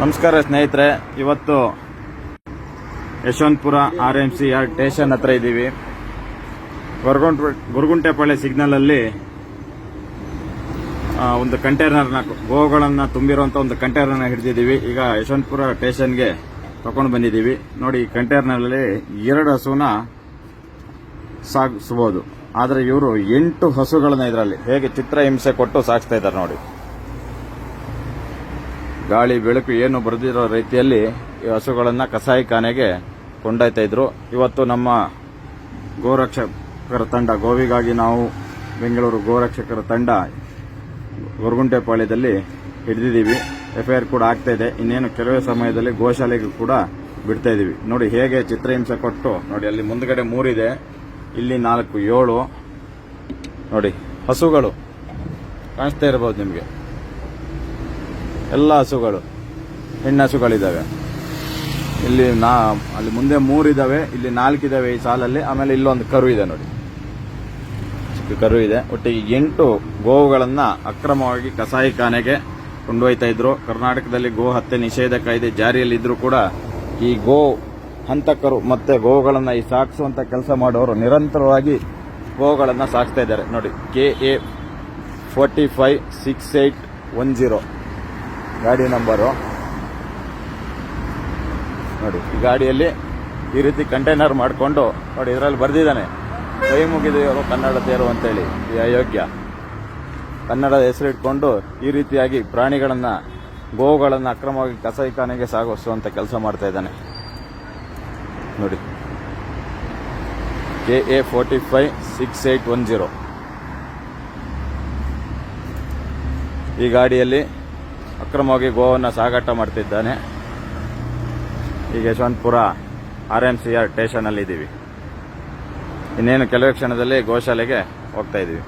ನಮಸ್ಕಾರ ಸ್ನೇಹಿತರೆ, ಇವತ್ತು ಯಶವಂತಪುರ RMCR ಸ್ಟೇಷನ್ ಹತ್ರ ಇದ್ದೀವಿ. ಗೊರಗುಂಟೆಪಾಳ್ಯ ಸಿಗ್ನಲ್ ಅಲ್ಲಿ ಒಂದು ಕಂಟೈನರ್ನ ಗೋಗಳನ್ನು ತುಂಬಿರುವಂತ ಒಂದು ಕಂಟೈನರ್ನ ಹಿಡಿದಿದ್ದೀವಿ. ಈಗ ಯಶವಂತಪುರ ಸ್ಟೇಷನ್ಗೆ ತಗೊಂಡು ಬಂದಿದ್ದೀವಿ. ನೋಡಿ, ಈ ಕಂಟೈನರ್ನಲ್ಲಿ 2 ಹಸುನ ಸಾಗಿಸಬಹುದು. ಆದರೆ ಇವರು 8 ಹಸುಗಳನ್ನ ಇದರಲ್ಲಿ ಹೇಗೆ ಚಿತ್ರಹಿಂಸೆ ಕೊಟ್ಟು ಸಾಗಿಸ್ತಾ ಇದ್ದಾರೆ ನೋಡಿ. ಗಾಳಿ ಬೆಳಕು ಏನು ಬರೆದಿರೋ ರೀತಿಯಲ್ಲಿ ಈ ಹಸುಗಳನ್ನು ಕಸಾಯಿಖಾನೆಗೆ ಕೊಂಡೊಯ್ತಾ ಇದ್ರು. ಇವತ್ತು ನಮ್ಮ ಗೋರಕ್ಷಕರ ತಂಡ, ಗೋವಿಗಾಗಿ ನಾವು ಬೆಂಗಳೂರು ಗೋರಕ್ಷಕರ ತಂಡ ಗೊರಗುಂಟೆಪಾಳ್ಯದಲ್ಲಿ ಹಿಡಿದಿದ್ದೀವಿ. FIR ಕೂಡ ಆಗ್ತಾ ಇದೆ. ಇನ್ನೇನು ಕೆಲವೇ ಸಮಯದಲ್ಲಿ ಗೋಶಾಲೆಗೆ ಕೂಡ ಬಿಡ್ತಾ ಇದೀವಿ. ನೋಡಿ ಹೇಗೆ ಚಿತ್ರಹಿಂಸೆ ಕೊಟ್ಟು. ನೋಡಿ, ಅಲ್ಲಿ ಮುಂದ್ಗಡೆ 3 ಇದೆ, ಇಲ್ಲಿ 4, 7 ನೋಡಿ ಹಸುಗಳು ಕಾಣಿಸ್ತಾ ಇರಬಹುದು ನಿಮಗೆ. ಎಲ್ಲ ಹಸುಗಳು, ಹೆಣ್ಣು ಹಸುಗಳಿದ್ದಾವೆ. ಇಲ್ಲಿ ಅಲ್ಲಿ ಮುಂದೆ 3 ಇದಾವೆ, ಇಲ್ಲಿ 4 ಇದಾವೆ ಈ ಸಾಲಲ್ಲಿ. ಆಮೇಲೆ ಇಲ್ಲೊಂದು ಕರು ಇದೆ ನೋಡಿ, ಚಿಕ್ಕ ಕರು ಇದೆ. ಒಟ್ಟಿಗೆ 8 ಗೋವುಗಳನ್ನ ಅಕ್ರಮವಾಗಿ ಕಸಾಯಿಖಾನೆಗೆ ಕೊಂಡೊಯ್ತಾ ಇದ್ರು. ಕರ್ನಾಟಕದಲ್ಲಿ ಗೋ ಹತ್ಯೆ ನಿಷೇಧ ಕಾಯ್ದೆ ಜಾರಿಯಲ್ಲಿದ್ರೂ ಕೂಡ ಈ ಗೋ ಹಂತಕರು ಮತ್ತೆ ಗೋವುಗಳನ್ನ ಈ ಸಾಗಿಸುವಂತ ಕೆಲಸ ಮಾಡೋರು ನಿರಂತರವಾಗಿ ಗೋವುಗಳನ್ನ ಸಾಗಿಸ್ತಾ ಇದ್ದಾರೆ. ನೋಡಿ, KA 456810 ಗಾಡಿ ನಂಬರು. ನೋಡಿ, ಈ ಗಾಡಿಯಲ್ಲಿ ಈ ರೀತಿ ಕಂಟೈನರ್ ಮಾಡಿಕೊಂಡು ನೋಡಿ, ಇದರಲ್ಲಿ ಬರೆದಿದ್ದಾನೆ, ಕೈ ಮುಗಿದೆಯವರು ಕನ್ನಡತೆಯರು ಅಂತೇಳಿ. ಈ ಅಯೋಗ್ಯ ಕನ್ನಡದ ಹೆಸರಿಟ್ಕೊಂಡು ಈ ರೀತಿಯಾಗಿ ಪ್ರಾಣಿಗಳನ್ನ, ಗೋವುಗಳನ್ನ ಅಕ್ರಮವಾಗಿ ಕಸಾಯಿಖಾನೆಗೆ ಸಾಗಿಸುವಂತ ಕೆಲಸ ಮಾಡ್ತಾ ಇದ್ದಾನೆ ನೋಡಿ. KA 456810 ಈ ಗಾಡಿಯಲ್ಲಿ ಅಕ್ರಮವಾಗಿ ಗೋವನ್ನು ಸಾಗಾಟ ಮಾಡ್ತಿದ್ದಾನೆ. ಈಗ ಯಶವಂತಪುರ RMCR ಸ್ಟೇಷನ್ ಅಲ್ಲಿ ಇದ್ದೀವಿ. ಇನ್ನೇನು ಕೆಲವೇ ಕ್ಷಣದಲ್ಲಿ ಗೋಶಾಲೆಗೆ ಹೋಗ್ತಾ ಇದ್ದೀವಿ.